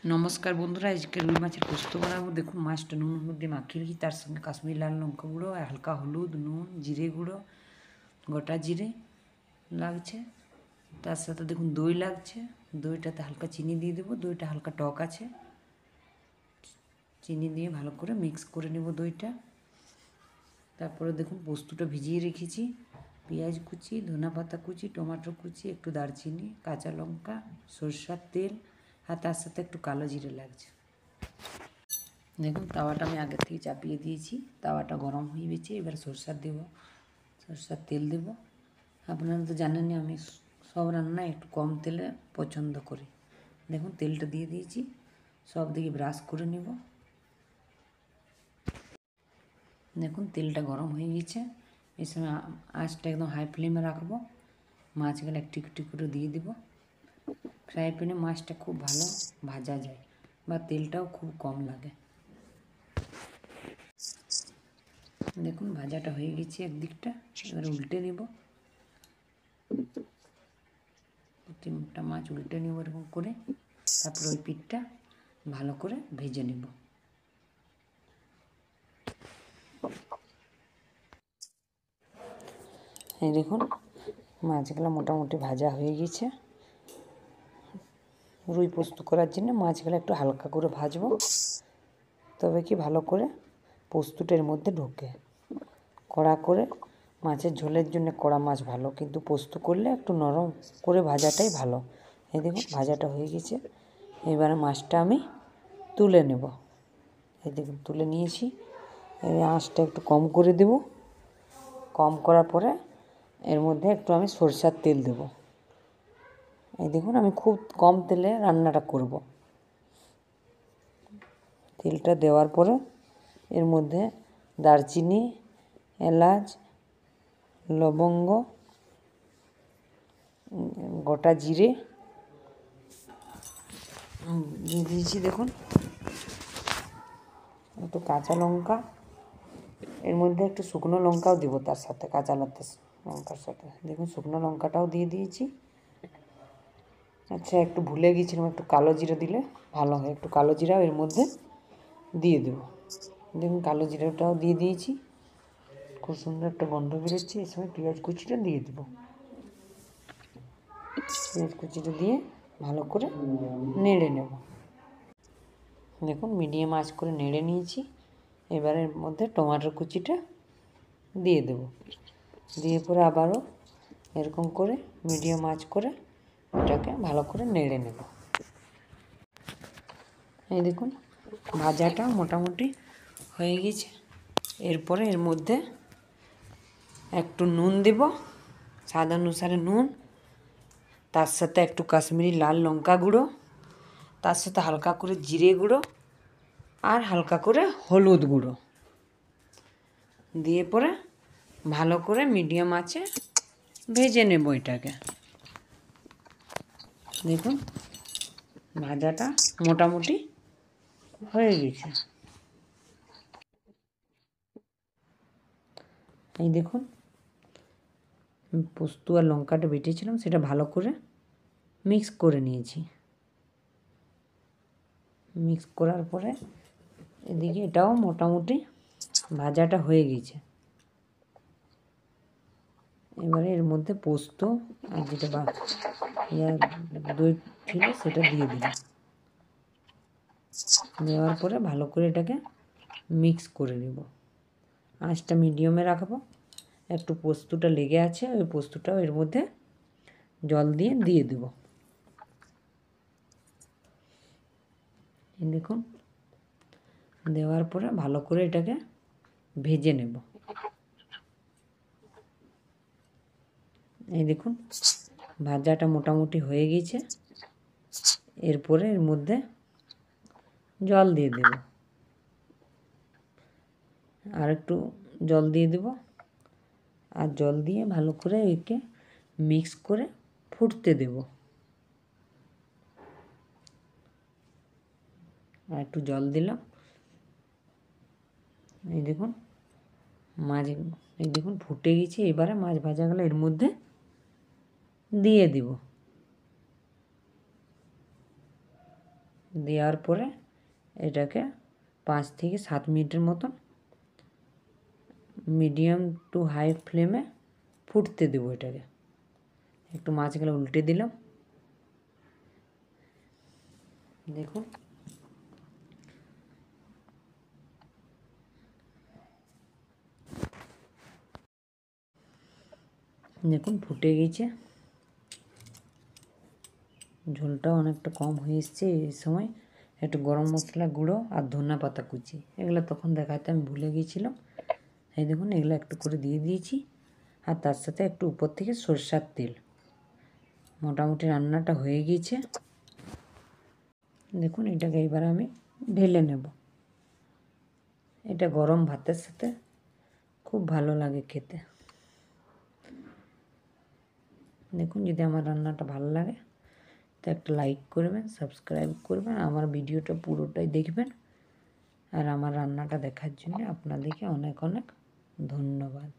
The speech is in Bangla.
নমস্কার বন্ধুরা, আজকে রুই মাছের পোস্ত বানাবো। দেখুন, মাছটা নুন হলুদ দিয়ে মাখিয়ে রেখেছি, তার সঙ্গে কাশ্মীরি লাল লঙ্কা গুঁড়ো, হালকা হলুদ, নুন, জিরে গুঁড়ো, গোটা জিরে লাগছে। তার সাথে দেখুন দই লাগছে। দইটাতে হালকা চিনি দিয়ে দেবো। দইটা হালকা টক আছে। চিনি দিয়ে ভালো করে মিক্স করে নেব দইটা। তারপরে দেখুন পোস্তটা ভিজিয়ে রেখেছি। পেঁয়াজ কুচি, ধনা পাতা কুচি, টমেটো কুচি, একটু দারচিনি, কাঁচা লঙ্কা, সরষের তেল, আর তার সাথে একটু কালো জিরে লাগছে। দেখুন তাওয়াটা আমি আগে থেকে চাপিয়ে দিয়েছি। তাওয়াটা গরম হয়ে গেছে। এবার সরষের তেল দেব। আপনারা তো জানেনই আমি সব রান্না একটু কম তেলে পছন্দ করি। দেখুন তেলটা দিয়ে দিয়েছি। সব দিকে ব্রাশ করে নেব। দেখুন তেলটা গরম হয়ে গেছে। এই সময় আঁচটা একদম হাই ফ্লেমে রাখবো। মাছগুলো একটু একটু করে দিয়ে দেব। ফ্রাই প্যানে মাছটা খুব ভালো ভাজা যায়, বা তেলটাও খুব কম লাগে। দেখুন ভাজাটা হয়ে গেছে একদিকটা। এবার উল্টে নেব। তিনটা মাছ উল্টে নেব এরকম করে। তারপর ওই পিঠটা ভালো করে ভেজে নেব। এই দেখুন মাছগুলো মোটামুটি ভাজা হয়ে গেছে। রুই পোস্ত করার জন্য মাছগুলো একটু হালকা করে ভাজবো, তবে কি ভালো করে পোস্তটার মধ্যে ঢোকে। কড়া করে মাছের ঝোলের জন্য কড়া মাছ ভালো, কিন্তু পোস্ত করলে একটু নরম করে ভাজাটাই ভালো। এই দেখুন ভাজাটা হয়ে গেছে। এবারে মাছটা আমি তুলে নেব। এই দেখুন তুলে নিয়েছি। এবার আঁচটা একটু কম করে দেব। কম করার পরে এর মধ্যে একটু আমি সরষের তেল দেব। এই দেখুন আমি খুব কম তেলে রান্নাটা করব। তেলটা দেওয়ার পরে এর মধ্যে দারচিনি, এলাচ, লবঙ্গ, গোটা জিরে দিয়ে দিয়েছি। দেখুন একটু কাঁচা লঙ্কা, এর মধ্যে একটু শুকনো লঙ্কাও দেবো তার সাথে, কাঁচা লঙ্কার সাথে। দেখুন শুকনো লঙ্কাটাও দিয়ে দিয়েছি। আচ্ছা একটু ভুলে গিয়েছিলাম, একটু কালো জিরে দিলে ভালো হয়। একটু কালো জিরাও এর মধ্যে দিয়ে দেবো। দেখুন কালো জিরাটাও দিয়ে দিয়েছি। খুব সুন্দর একটা গন্ধ বেরোচ্ছে। এই সময় পেঁয়াজ কুচিটা দিয়ে দেবো। পেঁয়াজ কুচিটা দিয়ে ভালো করে নেড়ে নেব। দেখুন মিডিয়াম আঁচ করে নেড়ে নিয়েছি। এবার এর মধ্যে টমেটোর কুচিটা দিয়ে দেব। দিয়ে পরে আবারও এরকম করে মিডিয়াম আঁচ করে এটাকে ভালো করে নেড়ে নেব। এই দেখুন ভাজাটা মোটামুটি হয়ে গেছে। এরপরে এর মধ্যে একটু নুন দেব, স্বাদ অনুসারে নুন, তার সাথে একটু কাশ্মীরি লাল লঙ্কা গুঁড়ো, তার সাথে হালকা করে জিরে গুঁড়ো, আর হালকা করে হলুদ গুঁড়ো দিয়ে পরে ভালো করে মিডিয়াম আঁচে ভেজে নেব এটাকে। দেখুন ভাজাটা মোটামুটি হয়ে গেছে। এই দেখুন পোস্ত আর লঙ্কাটা বেটেছিলাম, সেটা ভালো করে মিক্স করে নিয়েছি। মিক্স করার পরে এদিকে এটাও মোটামুটি ভাজাটা হয়ে গেছে। এবারে এর মধ্যে পোস্ত আর যেটা দই ছিল সেটা দিয়ে দিলাম। দেওয়ার পরে ভালো করে এটাকে মিক্স করে নেব। আঁচটা মিডিয়ামে রাখবো। একটু পোস্তটা লেগে আছে, ওই পোস্তটাও এর মধ্যে জল দিয়ে দেব। দেখুন দেওয়ার পরে ভালো করে এটাকে ভেজে নেব। এই দেখুন ভাজাটা মোটামুটি হয়ে গেছে। এরপরে এর মধ্যে জল দিয়ে দেব। আর একটু জল দিয়ে দেব। আর জল দিয়ে ভালো করে একে মিক্স করে ফুটতে দেব। আর একটু জল দিলাম। এই দেখুন এই দেখুন ফুটে গেছে। এবারে মাছ ভাজাগুলো এর মধ্যে দিয়ে দিব। দেওয়ার পরে এটাকে 5 থেকে 7 মিনিটের মতন মিডিয়াম টু হাই ফ্লেমে ফুটতে দেবো এটাকে। একটু মাছগুলো উল্টে দিলাম। দেখুন দেখুন ফুটে গেছে, ঝোলটা অনেকটা কম হয়ে এসছে। এই সময় একটু গরম মশলা গুঁড়ো আর ধনে পাতা কুচি, এগুলো তখন দেখাতে আমি ভুলে গিয়েছিলাম। এই দেখুন এগুলো একটু করে দিয়ে দিয়েছি, আর তার সাথে একটু উপর থেকে সরষের তেল। মোটামুটি রান্নাটা হয়ে গিয়েছে। দেখুন এটাকে এবার আমি ঢেলে নেব। এটা গরম ভাতের সাথে খুব ভালো লাগে খেতে। দেখুন যদি আমার রান্নাটা ভালো লাগে তো একটা লাইক করবেন, সাবস্ক্রাইব করবেন, আমার ভিডিওটা পুরোটাই দেখবেন। আর আমার রান্নাটা দেখার জন্য আপনাদেরকে অনেক অনেক ধন্যবাদ।